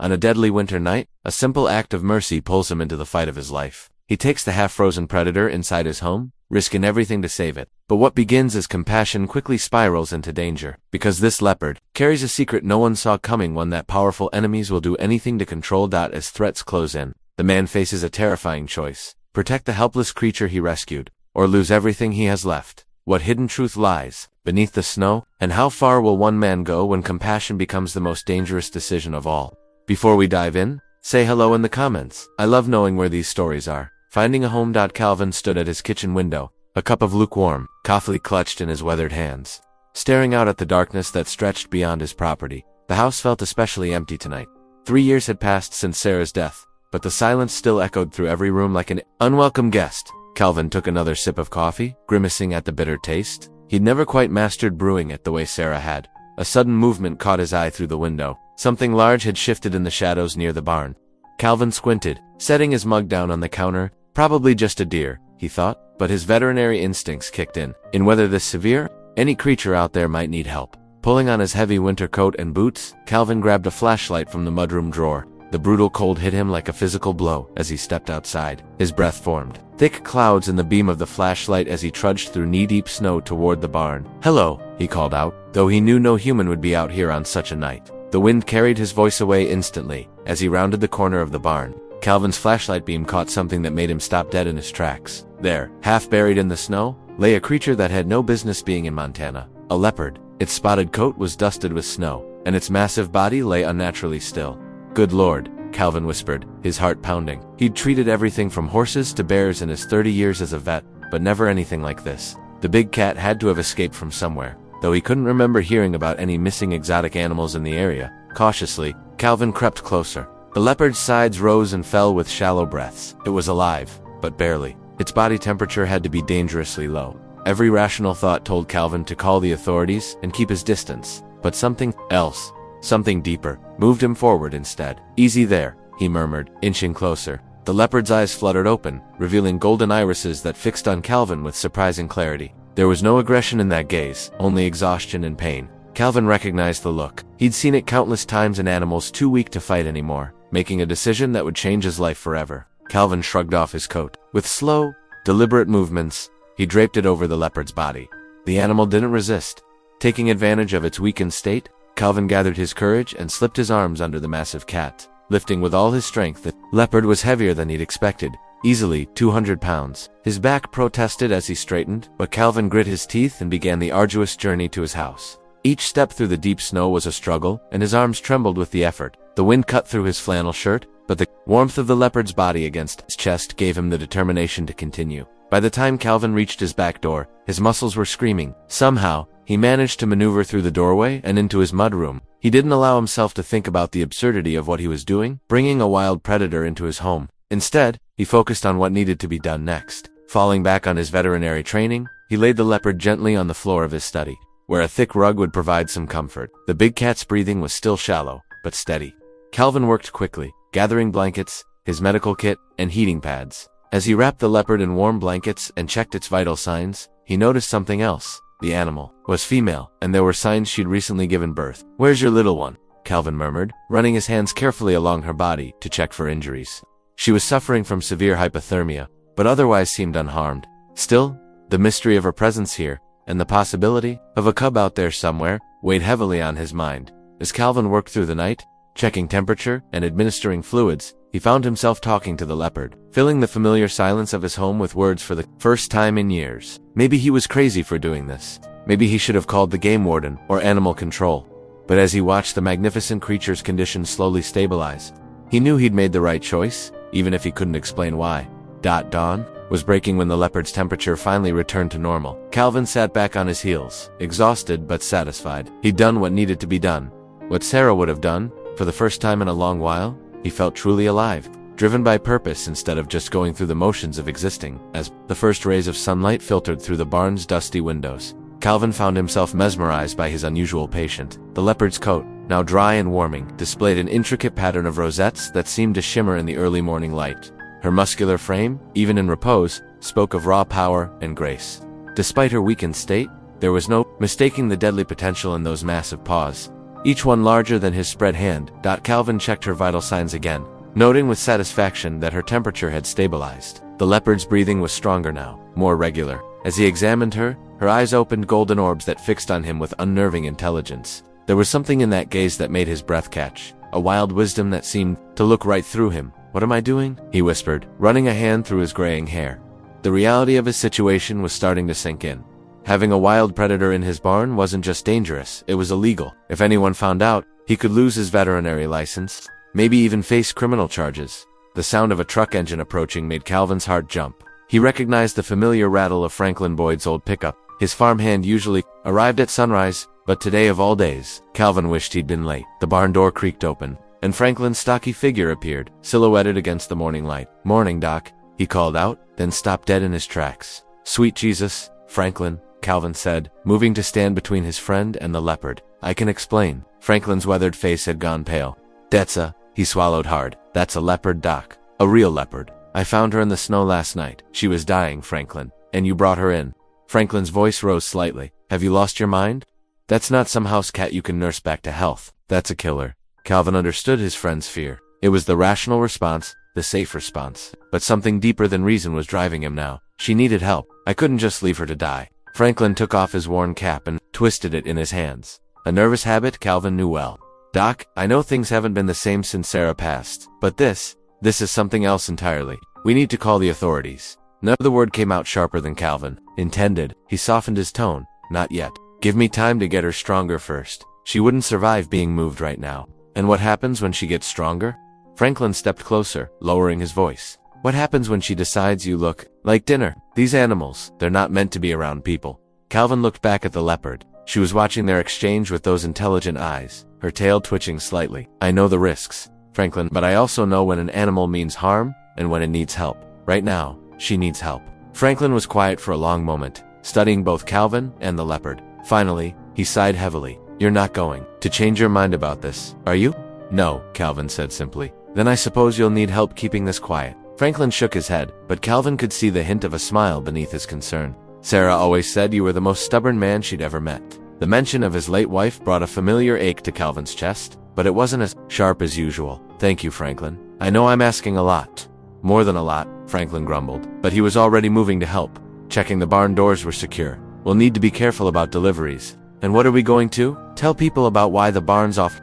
On a deadly winter night, a simple act of mercy pulls him into the fight of his life. He takes the half-frozen predator inside his home, risking everything to save it. But what begins as compassion quickly spirals into danger, because this leopard carries a secret no one saw coming, one that powerful enemies will do anything to control. As threats close in, the man faces a terrifying choice: protect the helpless creature he rescued, or lose everything he has left. What hidden truth lies beneath the snow, and how far will one man go when compassion becomes the most dangerous decision of all? Before we dive in, say hello in the comments. I love knowing where these stories are. Finding a home. Calvin stood at his kitchen window, a cup of lukewarm coffee clutched in his weathered hands, staring out at the darkness that stretched beyond his property. The house felt especially empty tonight. 3 years had passed since Sarah's death, but the silence still echoed through every room like an unwelcome guest. Calvin took another sip of coffee, grimacing at the bitter taste. He'd never quite mastered brewing it the way Sarah had. A sudden movement caught his eye through the window. Something large had shifted in the shadows near the barn. Calvin squinted, setting his mug down on the counter. Probably just a deer, he thought, but his veterinary instincts kicked in. In weather this severe, any creature out there might need help. Pulling on his heavy winter coat and boots, Calvin grabbed a flashlight from the mudroom drawer. The brutal cold hit him like a physical blow as he stepped outside. His breath formed thick clouds in the beam of the flashlight as he trudged through knee-deep snow toward the barn. "Hello," he called out, though he knew no human would be out here on such a night. The wind carried his voice away instantly as he rounded the corner of the barn. Calvin's flashlight beam caught something that made him stop dead in his tracks. There, half buried in the snow, lay a creature that had no business being in Montana. A leopard. Its spotted coat was dusted with snow, and its massive body lay unnaturally still. "Good Lord," Calvin whispered, his heart pounding. He'd treated everything from horses to bears in his 30 years as a vet, but never anything like this. The big cat had to have escaped from somewhere, though he couldn't remember hearing about any missing exotic animals in the area. Cautiously, Calvin crept closer. The leopard's sides rose and fell with shallow breaths. It was alive, but barely. Its body temperature had to be dangerously low. Every rational thought told Calvin to call the authorities and keep his distance, but something else, something deeper, moved him forward instead. "Easy there," he murmured, inching closer. The leopard's eyes fluttered open, revealing golden irises that fixed on Calvin with surprising clarity. There was no aggression in that gaze, only exhaustion and pain. Calvin recognized the look. He'd seen it countless times in animals too weak to fight anymore, making a decision that would change his life forever. Calvin shrugged off his coat. With slow, deliberate movements, he draped it over the leopard's body. The animal didn't resist. Taking advantage of its weakened state, Calvin gathered his courage and slipped his arms under the massive cat, lifting with all his strength. The leopard was heavier than he'd expected, easily 200 pounds. His back protested as he straightened, but Calvin grit his teeth and began the arduous journey to his house. Each step through the deep snow was a struggle, and his arms trembled with the effort. The wind cut through his flannel shirt, but the warmth of the leopard's body against his chest gave him the determination to continue. By the time Calvin reached his back door, his muscles were screaming. Somehow, he managed to maneuver through the doorway and into his mudroom. He didn't allow himself to think about the absurdity of what he was doing, bringing a wild predator into his home. Instead, he focused on what needed to be done next. Falling back on his veterinary training, he laid the leopard gently on the floor of his study, where a thick rug would provide some comfort. The big cat's breathing was still shallow, but steady. Calvin worked quickly, gathering blankets, his medical kit, and heating pads. As he wrapped the leopard in warm blankets and checked its vital signs, he noticed something else. The animal was female, and there were signs she'd recently given birth. "Where's your little one?" Calvin murmured, running his hands carefully along her body to check for injuries. She was suffering from severe hypothermia, but otherwise seemed unharmed. Still, the mystery of her presence here, and the possibility of a cub out there somewhere, weighed heavily on his mind. As Calvin worked through the night, checking temperature and administering fluids, he found himself talking to the leopard, filling the familiar silence of his home with words for the first time in years. Maybe he was crazy for doing this. Maybe he should have called the game warden or animal control. But as he watched the magnificent creature's condition slowly stabilize, he knew he'd made the right choice, even if he couldn't explain why. Dawn was breaking when the leopard's temperature finally returned to normal. Calvin sat back on his heels, exhausted but satisfied. He'd done what needed to be done. What Sarah would have done. For the first time in a long while, he felt truly alive, driven by purpose instead of just going through the motions of existing. As the first rays of sunlight filtered through the barn's dusty windows, Calvin found himself mesmerized by his unusual patient. The leopard's coat, now dry and warming, displayed an intricate pattern of rosettes that seemed to shimmer in the early morning light. Her muscular frame, even in repose, spoke of raw power and grace. Despite her weakened state, there was no mistaking the deadly potential in those massive paws. each one larger than his spread hand. Calvin checked her vital signs again, noting with satisfaction that her temperature had stabilized. The leopard's breathing was stronger now, more regular. As he examined her, her eyes opened golden orbs that fixed on him with unnerving intelligence. There was something in that gaze that made his breath catch, a wild wisdom that seemed to look right through him. "What am I doing?" he whispered, running a hand through his graying hair. The reality of his situation was starting to sink in. Having a wild predator in his barn wasn't just dangerous, it was illegal. If anyone found out, he could lose his veterinary license, maybe even face criminal charges. The sound of a truck engine approaching made Calvin's heart jump. He recognized the familiar rattle of Franklin Boyd's old pickup. His farmhand usually arrived at sunrise, but today of all days, Calvin wished he'd been late. The barn door creaked open, and Franklin's stocky figure appeared, silhouetted against the morning light. "Morning, Doc," he called out, then stopped dead in his tracks. "Sweet Jesus, Franklin," Calvin said, moving to stand between his friend and the leopard. "I can explain." Franklin's weathered face had gone pale. "Detsa," he swallowed hard. "That's a leopard, Doc. A real leopard. I found her in the snow last night. She was dying, Franklin. And you brought her in." Franklin's voice rose slightly. "Have you lost your mind? That's not some house cat you can nurse back to health. That's a killer." Calvin understood his friend's fear. It was the rational response, the safe response. But something deeper than reason was driving him now. She needed help. I couldn't just leave her to die. Franklin took off his worn cap and twisted it in his hands. A nervous habit Calvin knew well. "Doc, I know things haven't been the same since Sarah passed, but this is something else entirely. We need to call the authorities." Another word came out sharper than Calvin intended. He softened his tone. "Not yet. Give me time to get her stronger first. She wouldn't survive being moved right now." "And what happens when she gets stronger?" Franklin stepped closer, lowering his voice. "What happens when she decides you look like dinner? These animals, they're not meant to be around people." Calvin looked back at the leopard. She was watching their exchange with those intelligent eyes, her tail twitching slightly. "I know the risks, Franklin, but I also know when an animal means harm and when it needs help. Right now, she needs help." Franklin was quiet for a long moment, studying both Calvin and the leopard. Finally, he sighed heavily. "You're not going to change your mind about this, are you?" "No," Calvin said simply. "Then I suppose you'll need help keeping this quiet." Franklin shook his head, but Calvin could see the hint of a smile beneath his concern. "Sarah always said you were the most stubborn man she'd ever met." The mention of his late wife brought a familiar ache to Calvin's chest, but it wasn't as sharp as usual. "Thank you, Franklin. I know I'm asking a lot." "More than a lot," Franklin grumbled, but he was already moving to help. Checking the barn doors were secure. "We'll need to be careful about deliveries." "And what are we going to tell people about why the barn's off?"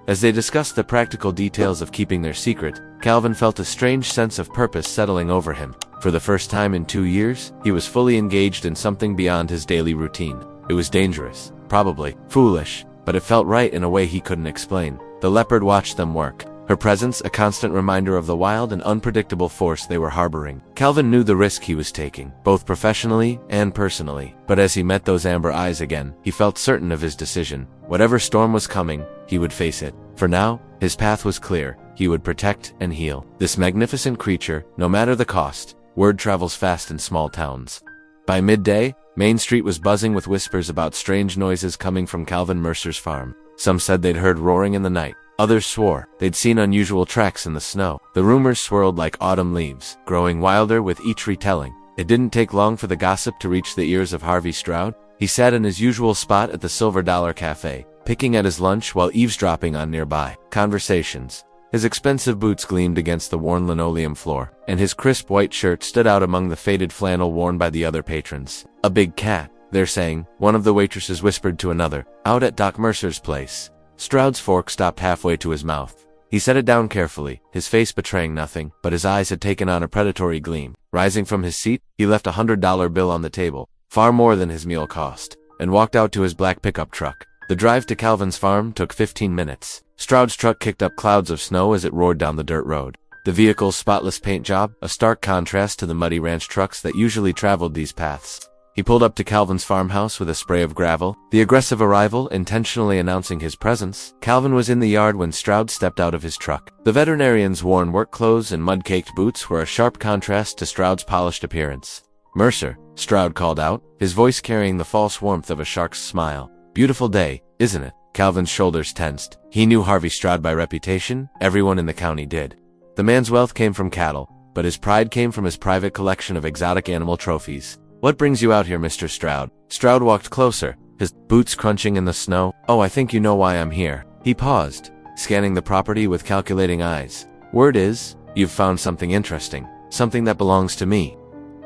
As they discussed the practical details of keeping their secret, Calvin felt a strange sense of purpose settling over him. For the first time in 2 years, he was fully engaged in something beyond his daily routine. It was dangerous, probably foolish, but it felt right in a way he couldn't explain. The leopard watched them work, her presence a constant reminder of the wild and unpredictable force they were harboring. Calvin knew the risk he was taking, both professionally and personally, but as he met those amber eyes again, he felt certain of his decision. Whatever storm was coming, he would face it. For now, his path was clear. He would protect and heal this magnificent creature, no matter the cost. Word travels fast in small towns. By midday, Main Street was buzzing with whispers about strange noises coming from Calvin Mercer's farm. Some said they'd heard roaring in the night. Others swore they'd seen unusual tracks in the snow. The rumors swirled like autumn leaves, growing wilder with each retelling. It didn't take long for the gossip to reach the ears of Harvey Stroud. He sat in his usual spot at the Silver Dollar Cafe, picking at his lunch while eavesdropping on nearby conversations. His expensive boots gleamed against the worn linoleum floor, and his crisp white shirt stood out among the faded flannel worn by the other patrons. "A big cat, they're saying," one of the waitresses whispered to another, "out at Doc Mercer's place." Stroud's fork stopped halfway to his mouth. He set it down carefully, his face betraying nothing, but his eyes had taken on a predatory gleam. Rising from his seat, he left a $100 bill on the table, far more than his meal cost, and walked out to his black pickup truck. The drive to Calvin's farm took 15 minutes. Stroud's truck kicked up clouds of snow as it roared down the dirt road. The vehicle's spotless paint job, a stark contrast to the muddy ranch trucks that usually traveled these paths. He pulled up to Calvin's farmhouse with a spray of gravel, the aggressive arrival intentionally announcing his presence. Calvin was in the yard when Stroud stepped out of his truck. The veterinarian's worn work clothes and mud-caked boots were a sharp contrast to Stroud's polished appearance. "Mercer," Stroud called out, his voice carrying the false warmth of a shark's smile. "Beautiful day, isn't it?" Calvin's shoulders tensed. He knew Harvey Stroud by reputation. Everyone in the county did. The man's wealth came from cattle, but his pride came from his private collection of exotic animal trophies. "What brings you out here, Mr. Stroud?" Stroud walked closer, his boots crunching in the snow. "Oh, I think you know why I'm here." He paused, scanning the property with calculating eyes. "Word is, you've found something interesting, something that belongs to me."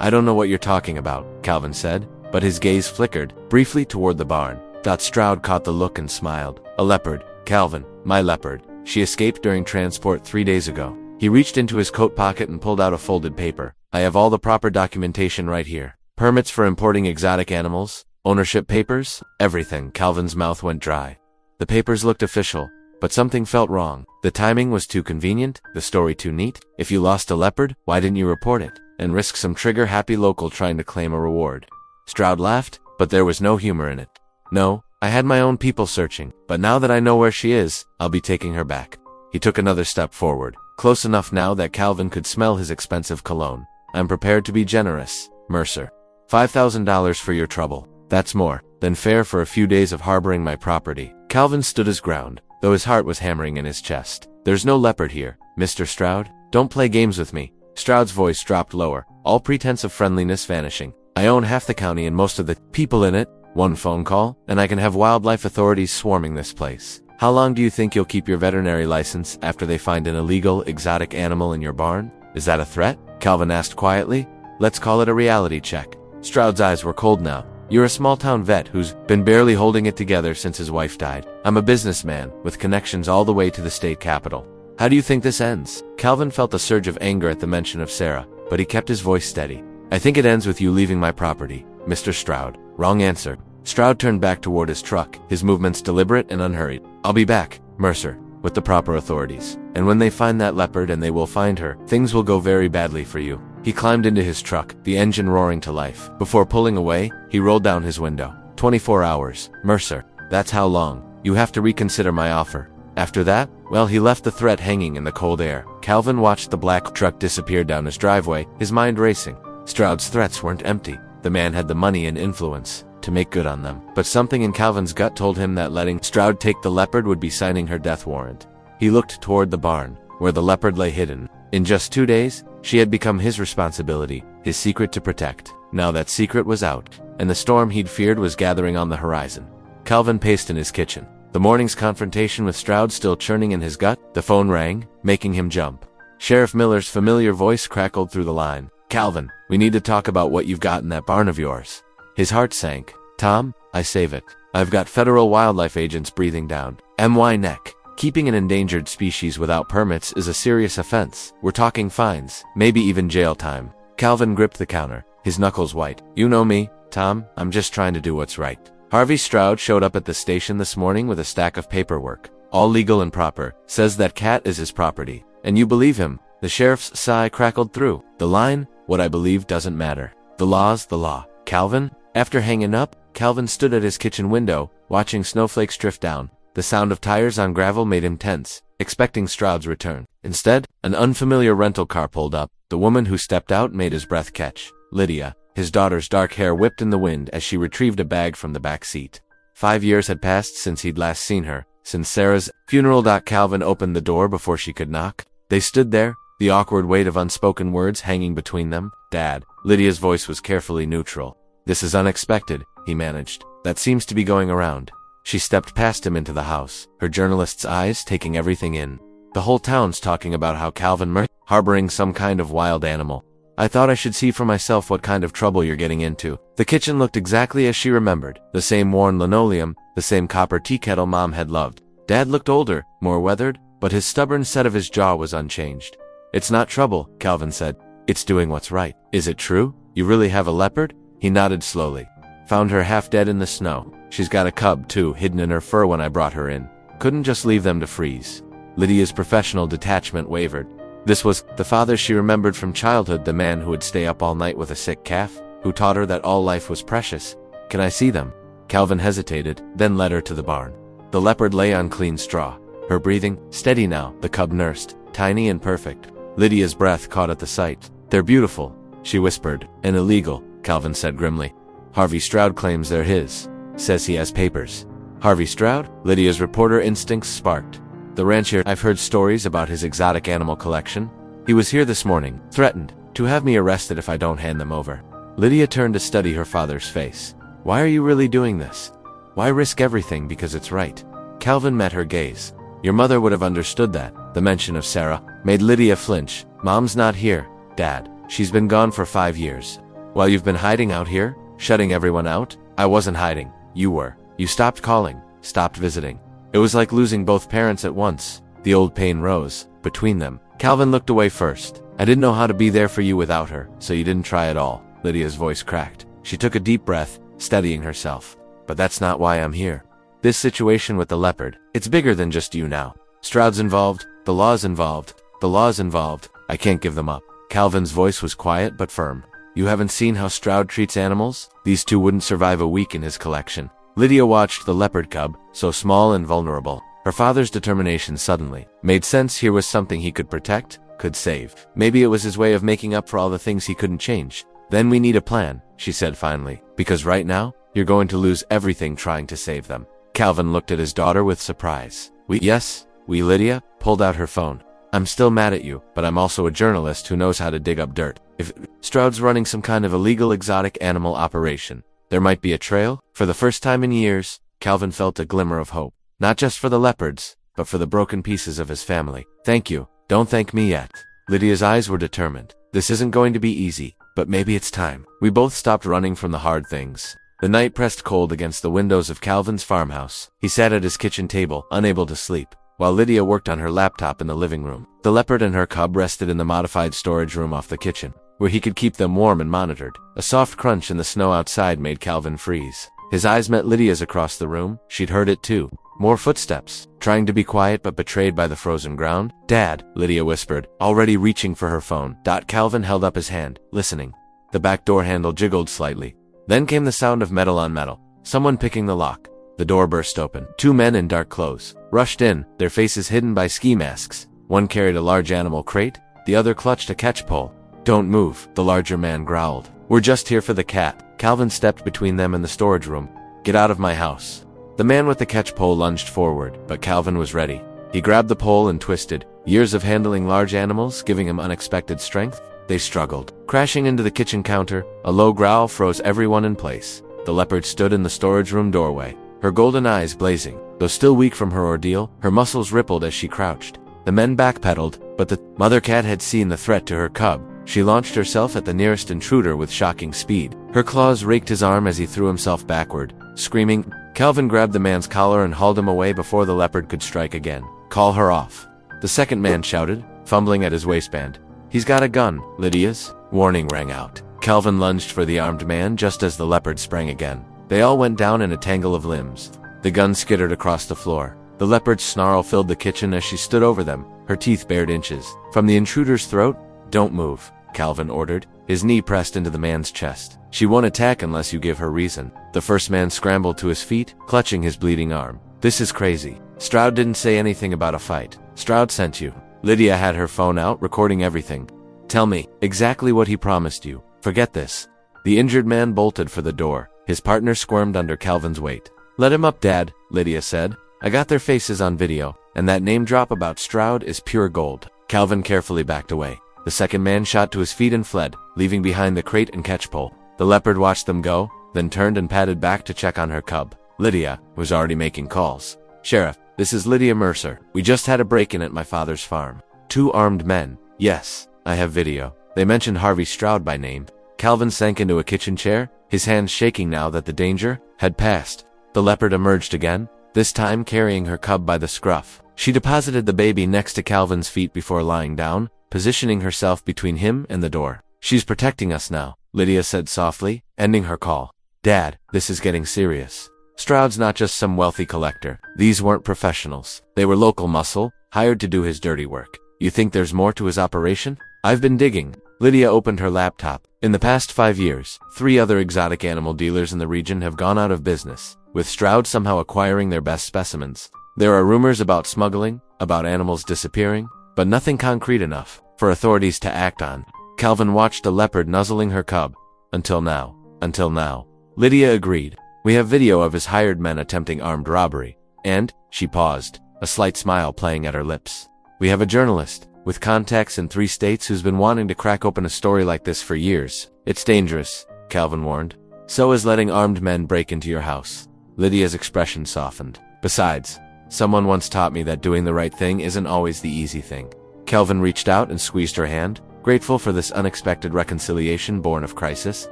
"I don't know what you're talking about," Calvin said, but his gaze flickered briefly toward the barn. Stroud caught the look and smiled. "A leopard, Calvin, my leopard. She escaped during transport 3 days ago." He reached into his coat pocket and pulled out a folded paper. "I have all the proper documentation right here. Permits for importing exotic animals, ownership papers, everything." Calvin's mouth went dry. The papers looked official, but something felt wrong. The timing was too convenient, the story too neat. If you lost a leopard, why didn't you report it and risk some trigger-happy local trying to claim a reward? Stroud laughed, but there was no humor in it. "No, I had my own people searching, but now that I know where she is, I'll be taking her back." He took another step forward, close enough now that Calvin could smell his expensive cologne. "I'm prepared to be generous, Mercer. $5,000 for your trouble. That's more than fair for a few days of harboring my property." Calvin stood his ground, though his heart was hammering in his chest. "There's no leopard here, Mr. Stroud. Don't play games with me." Stroud's voice dropped lower, all pretense of friendliness vanishing. "I own half the county and most of the people in it. One phone call, and I can have wildlife authorities swarming this place. How long do you think you'll keep your veterinary license after they find an illegal, exotic animal in your barn? Is that a threat?" Calvin asked quietly. "Let's call it a reality check." Stroud's eyes were cold now. "You're a small-town vet who's been barely holding it together since his wife died. I'm a businessman with connections all the way to the state capitol. How do you think this ends?" Calvin felt a surge of anger at the mention of Sarah, but he kept his voice steady. "I think it ends with you leaving my property, Mr. Stroud." "Wrong answer." Stroud turned back toward his truck, his movements deliberate and unhurried. "I'll be back, Mercer, with the proper authorities. And when they find that leopard, and they will find her, things will go very badly for you." He climbed into his truck, the engine roaring to life. Before pulling away, he rolled down his window. 24 hours, Mercer. That's how long. You have to reconsider my offer. After that, well, he left the threat hanging in the cold air. Calvin watched the black truck disappear down his driveway, his mind racing. Stroud's threats weren't empty. The man had the money and influence to make good on them. But something in Calvin's gut told him that letting Stroud take the leopard would be signing her death warrant. He looked toward the barn, where the leopard lay hidden. In just 2 days, she had become his responsibility, his secret to protect. Now that secret was out, and the storm he'd feared was gathering on the horizon. Calvin paced in his kitchen, the morning's confrontation with Stroud still churning in his gut. The phone rang, making him jump. Sheriff Miller's familiar voice crackled through the line. "Calvin, we need to talk about what you've got in that barn of yours." His heart sank. "Tom, I save it. I've got federal wildlife agents breathing down my neck. Keeping an endangered species without permits is a serious offense. We're talking fines, maybe even jail time." Calvin gripped the counter, his knuckles white. "You know me, Tom. I'm just trying to do what's right." Harvey Stroud showed up at the station this morning with a stack of paperwork. "All legal and proper. Says that cat is his property." "And you believe him?" The sheriff's sigh crackled through the line. "What I believe doesn't matter. The law's the law." "Calvin?" After hanging up, Calvin stood at his kitchen window, watching snowflakes drift down. The sound of tires on gravel made him tense, expecting Stroud's return. Instead, an unfamiliar rental car pulled up. The woman who stepped out made his breath catch. Lydia. His daughter's dark hair whipped in the wind as she retrieved a bag from the back seat. 5 years had passed since he'd last seen her, since Sarah's funeral. Calvin opened the door before she could knock. They stood there, the awkward weight of unspoken words hanging between them. "Dad." Lydia's voice was carefully neutral. "This is unexpected," he managed. "That seems to be going around." She stepped past him into the house, her journalist's eyes taking everything in. "The whole town's talking about how Calvin Mercer harboring some kind of wild animal. I thought I should see for myself what kind of trouble you're getting into." The kitchen looked exactly as she remembered. The same worn linoleum, the same copper tea kettle Mom had loved. Dad looked older, more weathered, but his stubborn set of his jaw was unchanged. "It's not trouble," Calvin said. "It's doing what's right." "Is it true? You really have a leopard?" He nodded slowly. "Found her half dead in the snow. She's got a cub, too, hidden in her fur when I brought her in. Couldn't just leave them to freeze." Lydia's professional detachment wavered. This was the father she remembered from childhood, the man who would stay up all night with a sick calf, who taught her that all life was precious. "Can I see them?" Calvin hesitated, then led her to the barn. The leopard lay on clean straw, her breathing steady now, the cub nursed, tiny and perfect. Lydia's breath caught at the sight. "They're beautiful," she whispered. "And illegal," Calvin said grimly. "Harvey Stroud claims they're his. Says he has papers." "Harvey Stroud?" Lydia's reporter instincts sparked. "The rancher. I've heard stories about his exotic animal collection. He was here this morning, threatened to have me arrested if I don't hand them over." Lydia turned to study her father's face. "Why are you really doing this?" Why risk everything because it's right? Calvin met her gaze. Your mother would have understood that. The mention of Sarah made Lydia flinch. Mom's not here, Dad. She's been gone for 5 years. While you've been hiding out here, shutting everyone out? I wasn't hiding. You were. You stopped calling, stopped visiting. It was like losing both parents at once. The old pain rose between them. Calvin looked away first. I didn't know how to be there for you without her, so you didn't try at all. Lydia's voice cracked. She took a deep breath, steadying herself. But that's not why I'm here. This situation with the leopard, it's bigger than just you now. Stroud's involved, the law's involved, the law's involved. I can't give them up. Calvin's voice was quiet but firm. You haven't seen how Stroud treats animals? These two wouldn't survive a week in his collection. Lydia watched the leopard cub, so small and vulnerable. Her father's determination suddenly made sense. Here was something he could protect, could save. Maybe it was his way of making up for all the things he couldn't change. Then we need a plan, she said finally, because right now, you're going to lose everything trying to save them. Calvin looked at his daughter with surprise. Lydia pulled out her phone. I'm still mad at you, but I'm also a journalist who knows how to dig up dirt. If Stroud's running some kind of illegal exotic animal operation, there might be a trail. For the first time in years, Calvin felt a glimmer of hope. Not just for the leopards, but for the broken pieces of his family. Thank you. Don't thank me yet. Lydia's eyes were determined. This isn't going to be easy, but maybe it's time. We both stopped running from the hard things. The night pressed cold against the windows of Calvin's farmhouse. He sat at his kitchen table, unable to sleep, while Lydia worked on her laptop in the living room. The leopard and her cub rested in the modified storage room off the kitchen, where he could keep them warm and monitored. A soft crunch in the snow outside made Calvin freeze. His eyes met Lydia's across the room. She'd heard it too. More footsteps, trying to be quiet but betrayed by the frozen ground. Dad, Lydia whispered, already reaching for her phone. Calvin held up his hand, listening. The back door handle jiggled slightly. Then came the sound of metal on metal. Someone picking the lock. The door burst open. 2 men in dark clothes rushed in, their faces hidden by ski masks. One carried a large animal crate, the other clutched a catch pole. Don't move, the larger man growled. We're just here for the cat. Calvin stepped between them and the storage room. Get out of my house. The man with the catch pole lunged forward, but Calvin was ready. He grabbed the pole and twisted, years of handling large animals giving him unexpected strength. They struggled. Crashing into the kitchen counter, a low growl froze everyone in place. The leopard stood in the storage room doorway, her golden eyes blazing. Though still weak from her ordeal, her muscles rippled as she crouched. The men backpedaled, but the mother cat had seen the threat to her cub. She launched herself at the nearest intruder with shocking speed. Her claws raked his arm as he threw himself backward, screaming. Calvin grabbed the man's collar and hauled him away before the leopard could strike again. Call her off. The second man shouted, fumbling at his waistband. He's got a gun. Lydia's warning rang out. Calvin lunged for the armed man just as the leopard sprang again. They all went down in a tangle of limbs. The gun skittered across the floor. The leopard's snarl filled the kitchen as she stood over them, her teeth bared inches. From the intruder's throat, don't move, Calvin ordered. His knee pressed into the man's chest. She won't attack unless you give her reason. The first man scrambled to his feet, clutching his bleeding arm. This is crazy. Stroud didn't say anything about a fight. Stroud sent you. Lydia had her phone out, recording everything. Tell me exactly what he promised you. Forget this. The injured man bolted for the door. His partner squirmed under Calvin's weight. Let him up, Dad, Lydia said. I got their faces on video, and that name drop about Stroud is pure gold. Calvin carefully backed away. The second man shot to his feet and fled, leaving behind the crate and catch pole. The leopard watched them go, then turned and padded back to check on her cub. Lydia was already making calls. Sheriff, this is Lydia Mercer. We just had a break-in at my father's farm. 2 armed men. Yes, I have video. They mentioned Harvey Stroud by name. Calvin sank into a kitchen chair, his hands shaking now that the danger had passed. The leopard emerged again, this time carrying her cub by the scruff. She deposited the baby next to Calvin's feet before lying down, positioning herself between him and the door. She's protecting us now, Lydia said softly, ending her call. Dad, this is getting serious. Stroud's not just some wealthy collector. These weren't professionals. They were local muscle, hired to do his dirty work. You think there's more to his operation? I've been digging. Lydia opened her laptop. In the past 5 years, 3 other exotic animal dealers in the region have gone out of business, with Stroud somehow acquiring their best specimens. There are rumors about smuggling, about animals disappearing, but nothing concrete enough for authorities to act on. Calvin watched the leopard nuzzling her cub. Until now. Lydia agreed. We have video of his hired men attempting armed robbery. And, she paused, a slight smile playing at her lips. We have a journalist, with contacts in 3 states who's been wanting to crack open a story like this for years. It's dangerous, Calvin warned. So is letting armed men break into your house. Lydia's expression softened. Besides, someone once taught me that doing the right thing isn't always the easy thing. Kelvin reached out and squeezed her hand, grateful for this unexpected reconciliation born of crisis.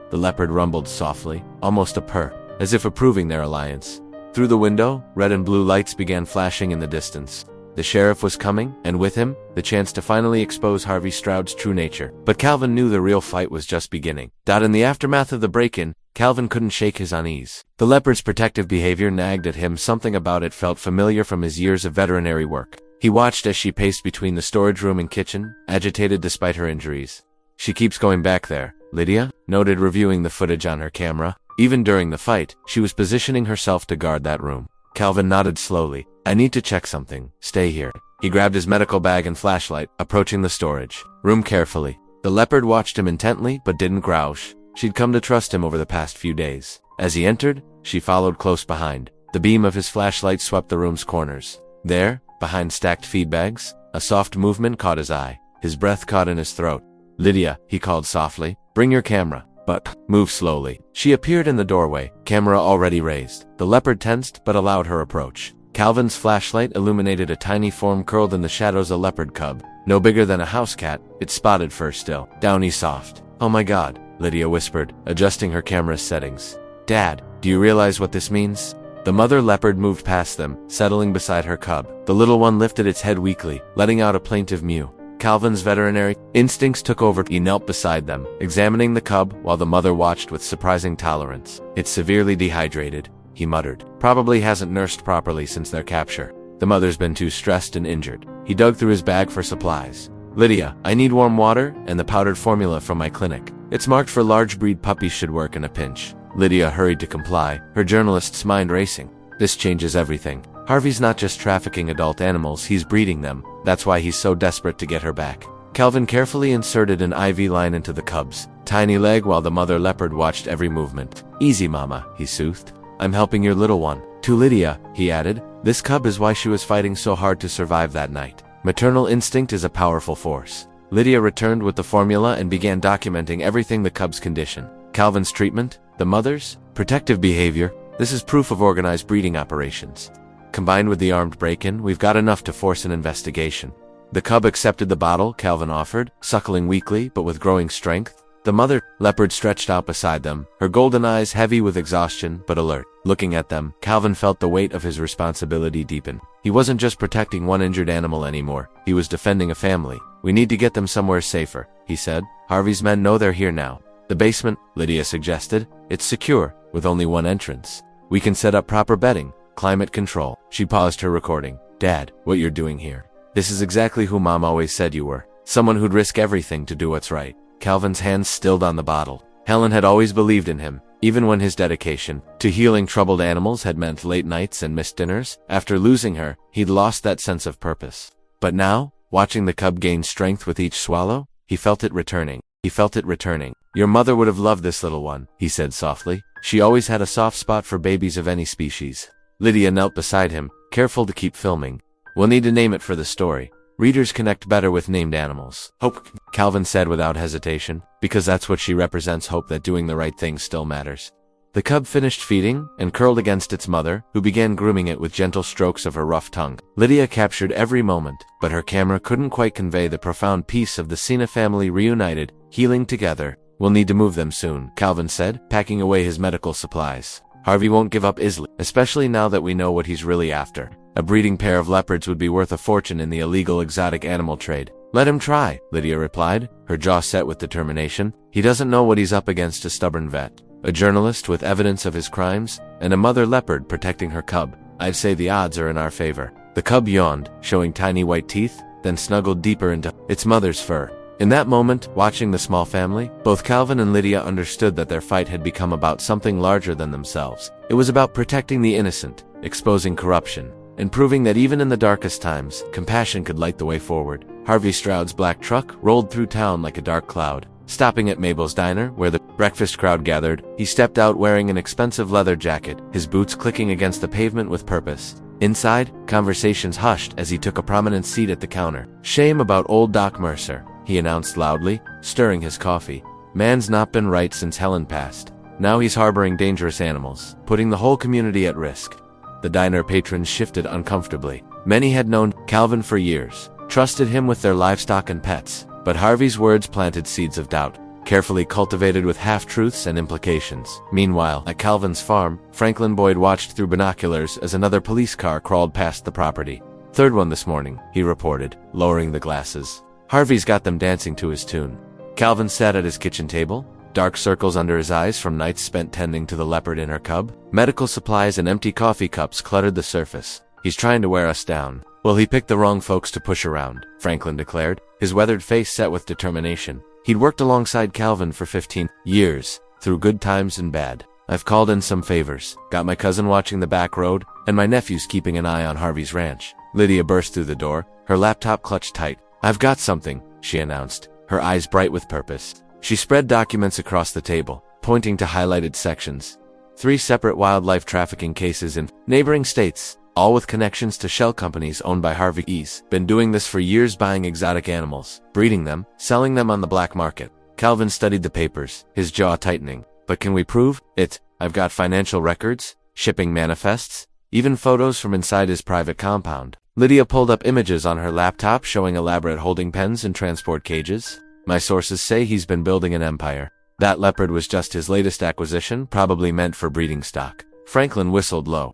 The leopard rumbled softly, almost a purr, as if approving their alliance. Through the window, red and blue lights began flashing in the distance. The sheriff was coming, and with him, the chance to finally expose Harvey Stroud's true nature. But Calvin knew the real fight was just beginning. In the aftermath of the break-in, Calvin couldn't shake his unease. The leopard's protective behavior nagged at him. Something about it felt familiar from his years of veterinary work. He watched as she paced between the storage room and kitchen, agitated despite her injuries. She keeps going back there, Lydia noted, reviewing the footage on her camera. Even during the fight, she was positioning herself to guard that room. Calvin nodded slowly. I need to check something. Stay here. He grabbed his medical bag and flashlight, approaching the storage room carefully. The leopard watched him intently but didn't grouch. She'd come to trust him over the past few days. As he entered, she followed close behind. The beam of his flashlight swept the room's corners. There, behind stacked feed bags, a soft movement caught his eye. His breath caught in his throat. Lydia, he called softly, bring your camera. But, move slowly. She appeared in the doorway, camera already raised. The leopard tensed but allowed her approach. Calvin's flashlight illuminated a tiny form curled in the shadows, a leopard cub. No bigger than a house cat, its spotted fur still downy soft. Oh my God, Lydia whispered, adjusting her camera's settings. Dad, do you realize what this means? The mother leopard moved past them, settling beside her cub. The little one lifted its head weakly, letting out a plaintive mew. Calvin's veterinary instincts took over. He knelt beside them, examining the cub while the mother watched with surprising tolerance. It's severely dehydrated, he muttered. Probably hasn't nursed properly since their capture. The mother's been too stressed and injured. He dug through his bag for supplies. Lydia, I need warm water and the powdered formula from my clinic. It's marked for large breed puppies, should work in a pinch. Lydia hurried to comply, her journalist's mind racing. This changes everything. Harvey's not just trafficking adult animals, he's breeding them. That's why he's so desperate to get her back. Calvin carefully inserted an IV line into the cub's tiny leg while the mother leopard watched every movement. Easy, mama, he soothed. I'm helping your little one. To Lydia, he added, this cub is why she was fighting so hard to survive that night. Maternal instinct is a powerful force. Lydia returned with the formula and began documenting everything: the cub's condition, Calvin's treatment, the mother's protective behavior. This is proof of organized breeding operations. Combined with the armed break-in, we've got enough to force an investigation. The cub accepted the bottle Calvin offered, suckling weakly but with growing strength. The mother leopard stretched out beside them, her golden eyes heavy with exhaustion but alert. Looking at them, Calvin felt the weight of his responsibility deepen. He wasn't just protecting one injured animal anymore, he was defending a family. We need to get them somewhere safer, he said. Harvey's men know they're here now. The basement, Lydia suggested. It's secure, with only one entrance. We can set up proper bedding. Climate control. She paused her recording. Dad, what you're doing here. This is exactly who Mom always said you were. Someone who'd risk everything to do what's right. Calvin's hands stilled on the bottle. Helen had always believed in him, even when his dedication to healing troubled animals had meant late nights and missed dinners. After losing her, he'd lost that sense of purpose. But now, watching the cub gain strength with each swallow, he felt it returning. Your mother would have loved this little one, he said softly. She always had a soft spot for babies of any species. Lydia knelt beside him, careful to keep filming. We'll need to name it for the story. Readers connect better with named animals. Hope, Calvin said without hesitation, because that's what she represents, hope that doing the right thing still matters. The cub finished feeding and curled against its mother, who began grooming it with gentle strokes of her rough tongue. Lydia captured every moment, but her camera couldn't quite convey the profound peace of the Sina family reunited, healing together. We'll need to move them soon, Calvin said, packing away his medical supplies. Harvey won't give up easily, especially now that we know what he's really after. A breeding pair of leopards would be worth a fortune in the illegal exotic animal trade. Let him try, Lydia replied, her jaw set with determination. He doesn't know what he's up against: a stubborn vet, a journalist with evidence of his crimes, and a mother leopard protecting her cub. I'd say the odds are in our favor. The cub yawned, showing tiny white teeth, then snuggled deeper into its mother's fur. In that moment, watching the small family, both Calvin and Lydia understood that their fight had become about something larger than themselves. It was about protecting the innocent, exposing corruption, and proving that even in the darkest times, compassion could light the way forward. Harvey Stroud's black truck rolled through town like a dark cloud. Stopping at Mabel's diner, where the breakfast crowd gathered, he stepped out wearing an expensive leather jacket, his boots clicking against the pavement with purpose. Inside, conversations hushed as he took a prominent seat at the counter. Shame about old Doc Mercer, he announced loudly, stirring his coffee. Man's not been right since Helen passed. Now he's harboring dangerous animals, putting the whole community at risk. The diner patrons shifted uncomfortably. Many had known Calvin for years, trusted him with their livestock and pets, but Harvey's words planted seeds of doubt, carefully cultivated with half-truths and implications. Meanwhile, at Calvin's farm, Franklin Boyd watched through binoculars as another police car crawled past the property. "Third one this morning," he reported, lowering the glasses. "Harvey's got them dancing to his tune." Calvin sat at his kitchen table, dark circles under his eyes from nights spent tending to the leopard and her cub. Medical supplies and empty coffee cups cluttered the surface. "He's trying to wear us down." "Well, he picked the wrong folks to push around," Franklin declared, his weathered face set with determination. He'd worked alongside Calvin for 15 years, through good times and bad. "I've called in some favors, got my cousin watching the back road, and my nephew's keeping an eye on Harvey's ranch." Lydia burst through the door, her laptop clutched tight. "I've got something," she announced, her eyes bright with purpose. She spread documents across the table, pointing to highlighted sections. 3 separate wildlife trafficking cases in neighboring states, all with connections to shell companies owned by Harvey. He's been doing this for years, buying exotic animals, breeding them, selling them on the black market. Calvin studied the papers, his jaw tightening. "But can we prove it? I've got financial records, shipping manifests, even photos from inside his private compound." Lydia pulled up images on her laptop showing elaborate holding pens and transport cages. "My sources say he's been building an empire. That leopard was just his latest acquisition, probably meant for breeding stock." Franklin whistled low.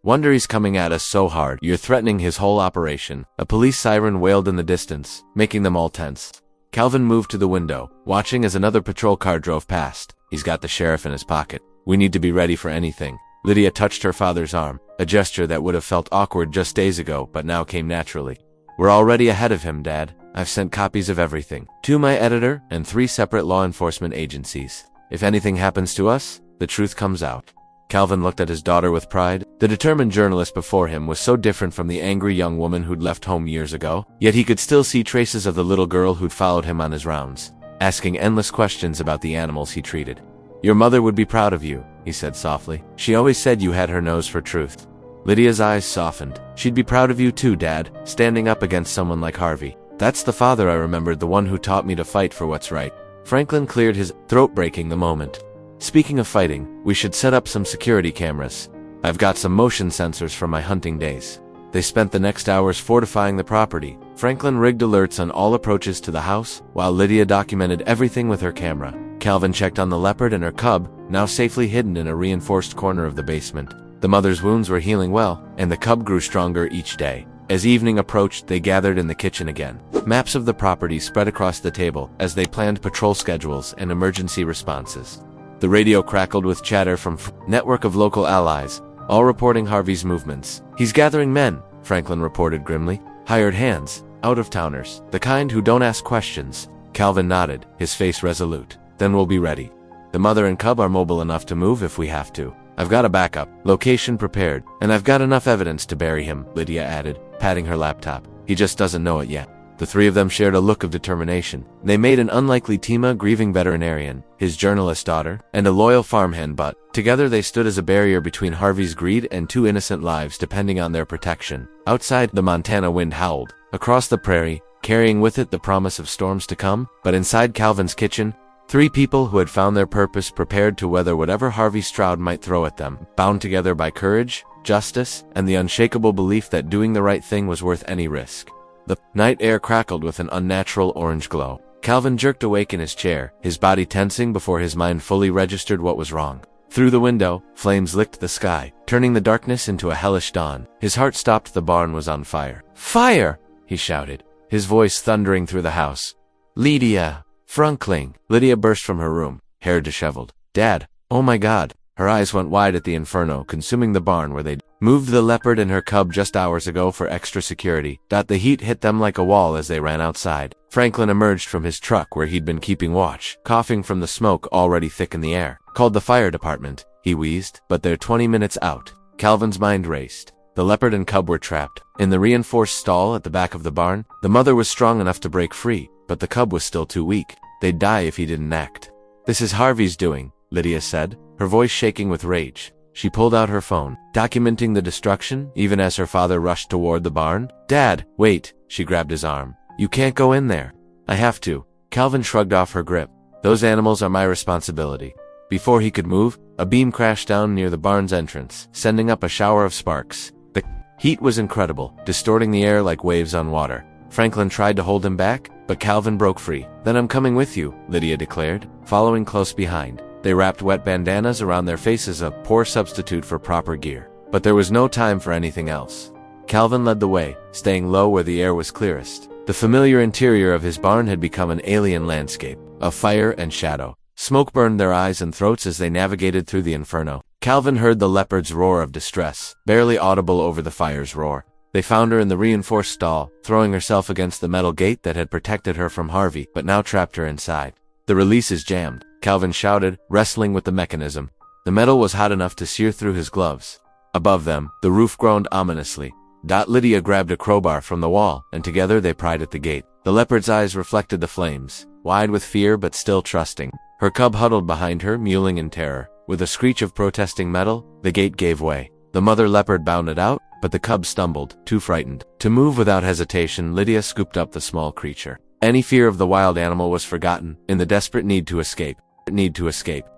Wonder he's coming at us so hard. You're threatening his whole operation." A police siren wailed in the distance, making them all tense. Calvin moved to the window, watching as another patrol car drove past. "He's got the sheriff in his pocket. We need to be ready for anything." Lydia touched her father's arm, a gesture that would have felt awkward just days ago but now came naturally. "We're already ahead of him, Dad. I've sent copies of everything to my editor and 3 separate law enforcement agencies. If anything happens to us, the truth comes out." Calvin looked at his daughter with pride. The determined journalist before him was so different from the angry young woman who'd left home years ago, yet he could still see traces of the little girl who'd followed him on his rounds, asking endless questions about the animals he treated. "Your mother would be proud of you," he said softly. "She always said you had her nose for truth." Lydia's eyes softened. "She'd be proud of you too, Dad, standing up against someone like Harvey." "That's the father I remembered, the one who taught me to fight for what's right." Franklin cleared his throat, breaking the moment. "Speaking of fighting, we should set up some security cameras. I've got some motion sensors from my hunting days." They spent the next hours fortifying the property. Franklin rigged alerts on all approaches to the house, while Lydia documented everything with her camera. Calvin checked on the leopard and her cub, now safely hidden in a reinforced corner of the basement. The mother's wounds were healing well, and the cub grew stronger each day. As evening approached, they gathered in the kitchen again. Maps of the property spread across the table as they planned patrol schedules and emergency responses. The radio crackled with chatter from a network of local allies, all reporting Harvey's movements. "He's gathering men," Franklin reported grimly. "Hired hands, out-of-towners, the kind who don't ask questions." Calvin nodded, his face resolute. "Then we'll be ready. The mother and cub are mobile enough to move if we have to. I've got a backup, location prepared, and I've got enough evidence to bury him," Lydia added, patting her laptop. "He just doesn't know it yet." The 3 of them shared a look of determination. They made an unlikely team, a grieving veterinarian, his journalist daughter, and a loyal farmhand, but together they stood as a barrier between Harvey's greed and 2 innocent lives depending on their protection. Outside, the Montana wind howled across the prairie, carrying with it the promise of storms to come. But inside Calvin's kitchen, 3 people who had found their purpose, prepared to weather whatever Harvey Stroud might throw at them, bound together by courage, justice, and the unshakable belief that doing the right thing was worth any risk. The night air crackled with an unnatural orange glow. Calvin jerked awake in his chair, his body tensing before his mind fully registered what was wrong. Through the window, flames licked the sky, turning the darkness into a hellish dawn. His heart stopped. The barn was on fire. "Fire!" he shouted, his voice thundering through the house. "Lydia! Franklin!" Lydia burst from her room, hair disheveled. "Dad! Oh my God!" Her eyes went wide at the inferno consuming the barn where they'd moved the leopard and her cub just hours ago for extra security. The heat hit them like a wall as they ran outside. Franklin emerged from his truck where he'd been keeping watch, coughing from the smoke already thick in the air. "Called the fire department," he wheezed, "but they're 20 minutes out." Calvin's mind raced. The leopard and cub were trapped in the reinforced stall at the back of the barn. The mother was strong enough to break free, but the cub was still too weak. They'd die if he didn't act. "This is Harvey's doing," Lydia said, her voice shaking with rage. She pulled out her phone, documenting the destruction, even as her father rushed toward the barn. "Dad, wait," she grabbed his arm. "You can't go in there." "I have to." Calvin shrugged off her grip. "Those animals are my responsibility." Before he could move, a beam crashed down near the barn's entrance, sending up a shower of sparks. The heat was incredible, distorting the air like waves on water. Franklin tried to hold him back, but Calvin broke free. "Then I'm coming with you," Lydia declared, following close behind. They wrapped wet bandanas around their faces, a poor substitute for proper gear. But there was no time for anything else. Calvin led the way, staying low where the air was clearest. The familiar interior of his barn had become an alien landscape of fire and shadow. Smoke burned their eyes and throats as they navigated through the inferno. Calvin heard the leopard's roar of distress, barely audible over the fire's roar. They found her in the reinforced stall, throwing herself against the metal gate that had protected her from Harvey, but now trapped her inside. "The release is jammed," Calvin shouted, wrestling with the mechanism. The metal was hot enough to sear through his gloves. Above them, the roof groaned ominously. Lydia grabbed a crowbar from the wall, and together they pried at the gate. The leopard's eyes reflected the flames, wide with fear but still trusting. Her cub huddled behind her, mewling in terror. With a screech of protesting metal, the gate gave way. The mother leopard bounded out, but the cub stumbled, too frightened. To move without hesitation, Lydia scooped up the small creature. Any fear of the wild animal was forgotten, in the desperate need to escape.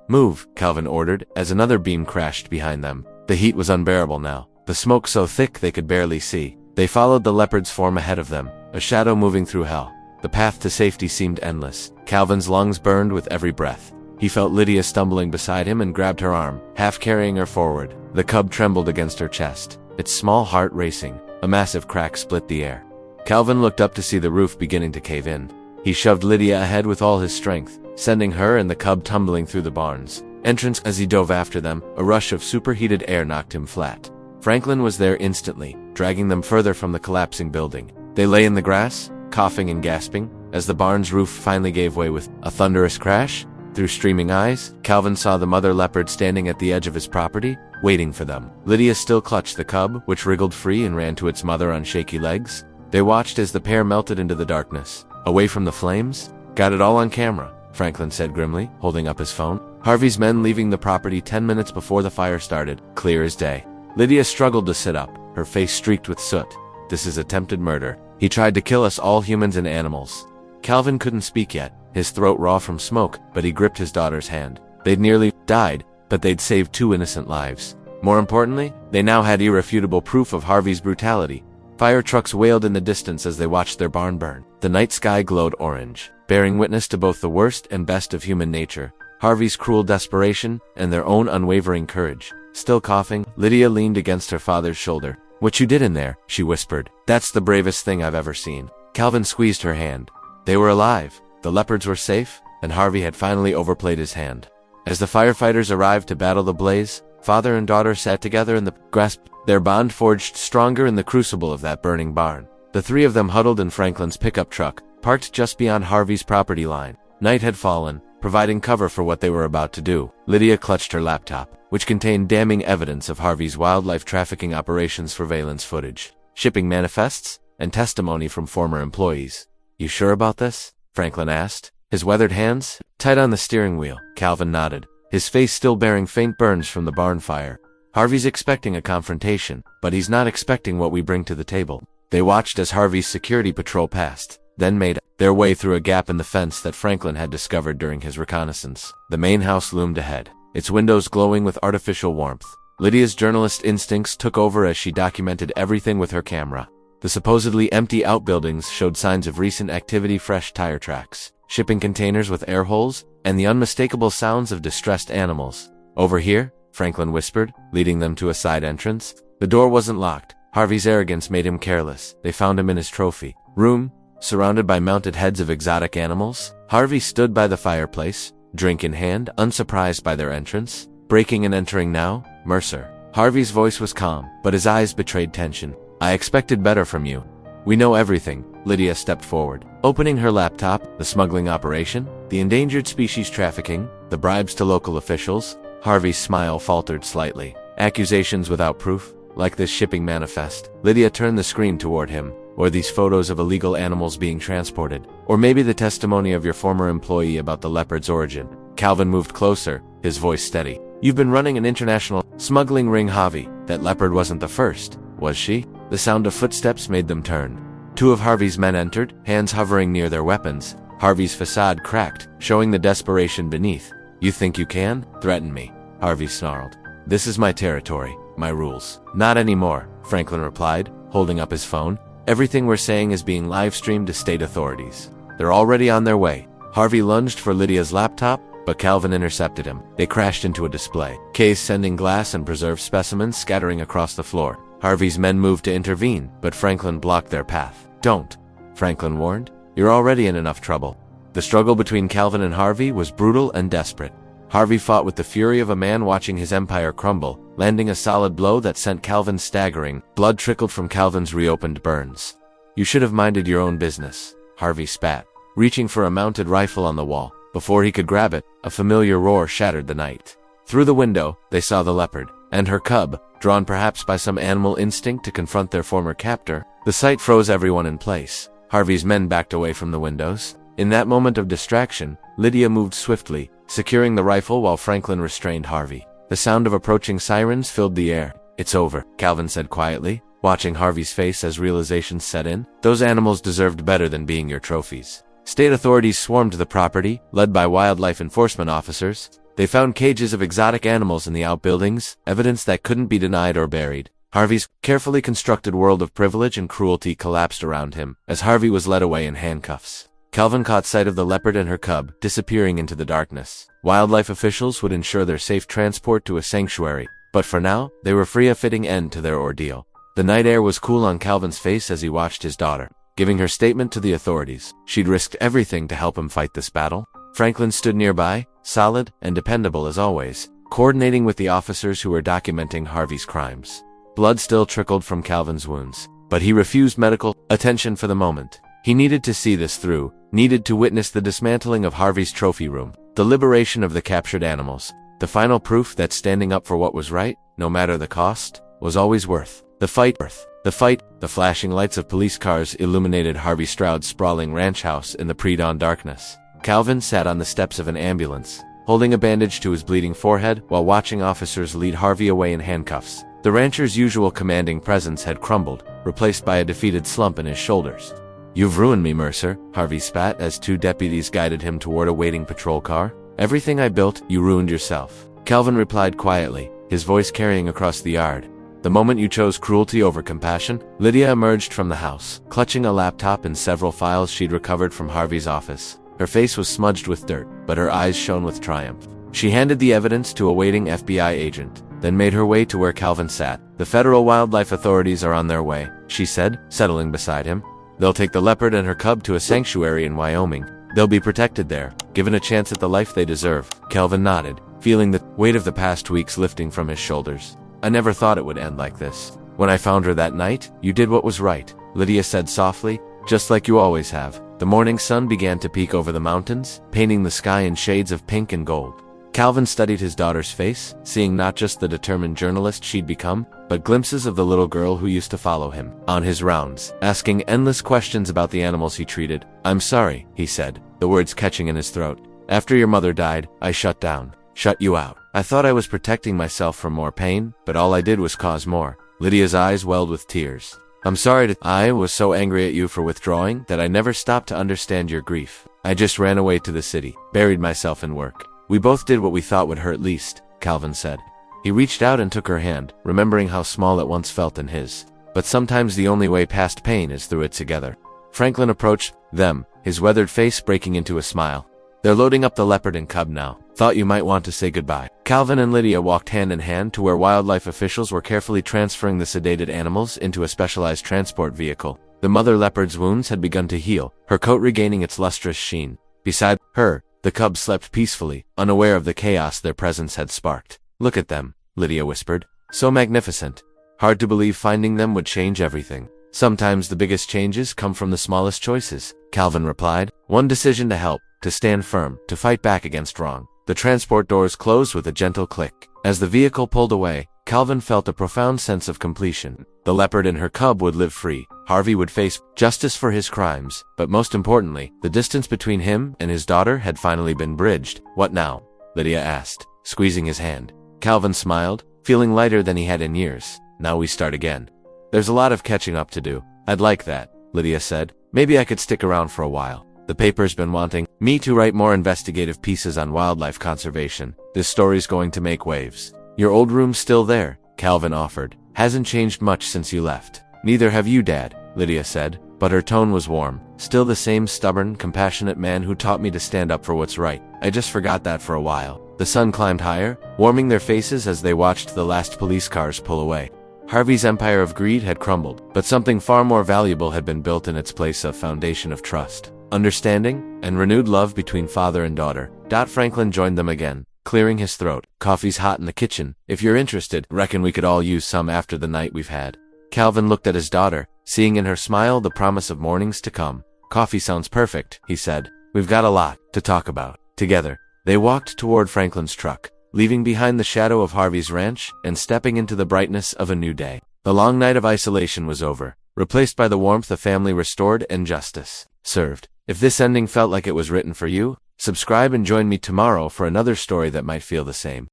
"Move," Calvin ordered, as another beam crashed behind them. The heat was unbearable now, the smoke so thick they could barely see. They followed the leopard's form ahead of them, a shadow moving through hell. The path to safety seemed endless. Calvin's lungs burned with every breath. He felt Lydia stumbling beside him and grabbed her arm, half carrying her forward. The cub trembled against her chest, its small heart racing. A massive crack split the air. Calvin looked up to see the roof beginning to cave in. He shoved Lydia ahead with all his strength, sending her and the cub tumbling through the barn's entrance. As he dove after them, a rush of superheated air knocked him flat. Franklin was there instantly, dragging them further from the collapsing building. They lay in the grass, coughing and gasping, as the barn's roof finally gave way with a thunderous crash. Through streaming eyes, Calvin saw the mother leopard standing at the edge of his property, waiting for them. Lydia still clutched the cub, which wriggled free and ran to its mother on shaky legs. They watched as the pair melted into the darkness, away from the flames. "Got it all on camera," Franklin said grimly, holding up his phone. Harvey's men leaving the property 10 minutes before the fire started, clear as day. Lydia struggled to sit up, her face streaked with soot. "This is attempted murder. He tried to kill us all, humans and animals." Calvin couldn't speak yet, his throat raw from smoke, but he gripped his daughter's hand. They'd nearly died, but they'd saved 2 innocent lives. More importantly, they now had irrefutable proof of Harvey's brutality. Fire trucks wailed in the distance as they watched their barn burn. The night sky glowed orange, bearing witness to both the worst and best of human nature, Harvey's cruel desperation and their own unwavering courage. Still coughing, Lydia leaned against her father's shoulder. "What you did in there," she whispered. "That's the bravest thing I've ever seen." Calvin squeezed her hand. They were alive, the leopards were safe, and Harvey had finally overplayed his hand. As the firefighters arrived to battle the blaze, father and daughter sat together in the grasp, their bond forged stronger in the crucible of that burning barn. The three of them huddled in Franklin's pickup truck, parked just beyond Harvey's property line. Night had fallen, providing cover for what they were about to do. Lydia clutched her laptop, which contained damning evidence of Harvey's wildlife trafficking operations, surveillance footage, shipping manifests, and testimony from former employees. "You sure about this?" Franklin asked, his weathered hands tight on the steering wheel. Calvin nodded, his face still bearing faint burns from the barn fire. "Harvey's expecting a confrontation, but he's not expecting what we bring to the table." They watched as Harvey's security patrol passed, then made their way through a gap in the fence that Franklin had discovered during his reconnaissance. The main house loomed ahead, its windows glowing with artificial warmth. Lydia's journalist instincts took over as she documented everything with her camera. The supposedly empty outbuildings showed signs of recent activity: fresh tire tracks, shipping containers with air holes, and the unmistakable sounds of distressed animals. "Over here," Franklin whispered, leading them to a side entrance. The door wasn't locked. Harvey's arrogance made him careless. They found him in his trophy room, surrounded by mounted heads of exotic animals. Harvey stood by the fireplace, drink in hand, unsurprised by their entrance. "Breaking and entering now, Mercer." Harvey's voice was calm, but his eyes betrayed tension. "I expected better from you." "We know everything." Lydia stepped forward, opening her laptop. "The smuggling operation, the endangered species trafficking, the bribes to local officials." Harvey's smile faltered slightly. "Accusations without proof, like this shipping manifest." Lydia turned the screen toward him. "Or these photos of illegal animals being transported. Or maybe the testimony of your former employee about the leopard's origin." Calvin moved closer, his voice steady. "You've been running an international smuggling ring, Harvey. That leopard wasn't the first, was she?" The sound of footsteps made them turn. 2 of Harvey's men entered, hands hovering near their weapons. Harvey's facade cracked, showing the desperation beneath. You think you can? Threaten me, Harvey snarled. This is my territory, my rules. Not anymore, Franklin replied, holding up his phone. Everything we're saying is being live-streamed to state authorities. They're already on their way. Harvey lunged for Lydia's laptop, but Calvin intercepted him. They crashed into a display case, sending glass and preserved specimens scattering across the floor. Harvey's men moved to intervene, but Franklin blocked their path. Don't, Franklin warned. You're already in enough trouble. The struggle between Calvin and Harvey was brutal and desperate. Harvey fought with the fury of a man watching his empire crumble, landing a solid blow that sent Calvin staggering. Blood trickled from Calvin's reopened burns. You should have minded your own business, Harvey spat, reaching for a mounted rifle on the wall. Before he could grab it, a familiar roar shattered the night. Through the window, they saw the leopard and her cub, drawn perhaps by some animal instinct to confront their former captor. The sight froze everyone in place. Harvey's men backed away from the windows. In that moment of distraction, Lydia moved swiftly, securing the rifle while Franklin restrained Harvey. The sound of approaching sirens filled the air. It's over, Calvin said quietly, watching Harvey's face as realization set in. Those animals deserved better than being your trophies. State authorities swarmed the property, led by wildlife enforcement officers. They found cages of exotic animals in the outbuildings, evidence that couldn't be denied or buried. Harvey's carefully constructed world of privilege and cruelty collapsed around him as Harvey was led away in handcuffs. Calvin caught sight of the leopard and her cub, disappearing into the darkness. Wildlife officials would ensure their safe transport to a sanctuary, but for now, they were free a fitting end to their ordeal. The night air was cool on Calvin's face as he watched his daughter, giving her statement to the authorities. She'd risked everything to help him fight this battle. Franklin stood nearby, solid and dependable as always, coordinating with the officers who were documenting Harvey's crimes. Blood still trickled from Calvin's wounds, but he refused medical attention for the moment. He needed to see this through, needed to witness the dismantling of Harvey's trophy room, the liberation of the captured animals, the final proof that standing up for what was right, no matter the cost, was always worth the fight. The flashing lights of police cars illuminated Harvey Stroud's sprawling ranch house in the pre-dawn darkness. Calvin sat on the steps of an ambulance, holding a bandage to his bleeding forehead while watching officers lead Harvey away in handcuffs. The rancher's usual commanding presence had crumbled, replaced by a defeated slump in his shoulders. You've ruined me, Mercer, Harvey spat as two deputies guided him toward a waiting patrol car. Everything I built, you ruined yourself. Calvin replied quietly, his voice carrying across the yard. The moment you chose cruelty over compassion, Lydia emerged from the house, clutching a laptop and several files she'd recovered from Harvey's office. Her face was smudged with dirt, but her eyes shone with triumph. She handed the evidence to a waiting FBI agent, then made her way to where Calvin sat. The federal wildlife authorities are on their way, she said, settling beside him. They'll take the leopard and her cub to a sanctuary in Wyoming. They'll be protected there, given a chance at the life they deserve. Calvin nodded, feeling the weight of the past weeks lifting from his shoulders. I never thought it would end like this. When I found her that night, you did what was right, Lydia said softly, just like you always have. The morning sun began to peek over the mountains, painting the sky in shades of pink and gold. Calvin studied his daughter's face, seeing not just the determined journalist she'd become, but glimpses of the little girl who used to follow him on his rounds, asking endless questions about the animals he treated. I'm sorry, he said, the words catching in his throat. After your mother died, I shut down. Shut you out. I thought I was protecting myself from more pain, but all I did was cause more. Lydia's eyes welled with tears. I'm sorry I was so angry at you for withdrawing that I never stopped to understand your grief. I just ran away to the city, buried myself in work. We both did what we thought would hurt least, Calvin said. He reached out and took her hand, remembering how small it once felt in his. But sometimes the only way past pain is through it together. Franklin approached them, his weathered face breaking into a smile. They're loading up the leopard and cub now. Thought you might want to say goodbye. Calvin and Lydia walked hand in hand to where wildlife officials were carefully transferring the sedated animals into a specialized transport vehicle. The mother leopard's wounds had begun to heal, her coat regaining its lustrous sheen. Beside her, the cub slept peacefully, unaware of the chaos their presence had sparked. Look at them, Lydia whispered. So magnificent. Hard to believe finding them would change everything. Sometimes the biggest changes come from the smallest choices, Calvin replied. One decision to help, to stand firm, to fight back against wrong. The transport doors closed with a gentle click. As the vehicle pulled away, Calvin felt a profound sense of completion. The leopard and her cub would live free. Harvey would face justice for his crimes, but most importantly, the distance between him and his daughter had finally been bridged. What now? Lydia asked, squeezing his hand. Calvin smiled, feeling lighter than he had in years. Now we start again. There's a lot of catching up to do. I'd like that, Lydia said. Maybe I could stick around for a while. The The paper's been wanting me to write more investigative pieces on wildlife conservation. This story's going to make waves. Your old room's still there, Calvin offered. Hasn't changed much since you left. Neither have you, Dad, Lydia said, but her tone was warm. Still the same stubborn, compassionate man who taught me to stand up for what's right. I just forgot that for a while. The sun climbed higher, warming their faces as they watched the last police cars pull away. Harvey's empire of greed had crumbled, but something far more valuable had been built in its place, a foundation of trust, understanding, and renewed love between father and daughter. Franklin joined them again, clearing his throat. Coffee's hot in the kitchen. If you're interested, reckon we could all use some after the night we've had. Calvin looked at his daughter, seeing in her smile the promise of mornings to come. Coffee sounds perfect, he said. We've got a lot to talk about. Together, they walked toward Franklin's truck, leaving behind the shadow of Harvey's ranch and stepping into the brightness of a new day. The long night of isolation was over, replaced by the warmth of family restored and justice served. If this ending felt like it was written for you, subscribe and join me tomorrow for another story that might feel the same.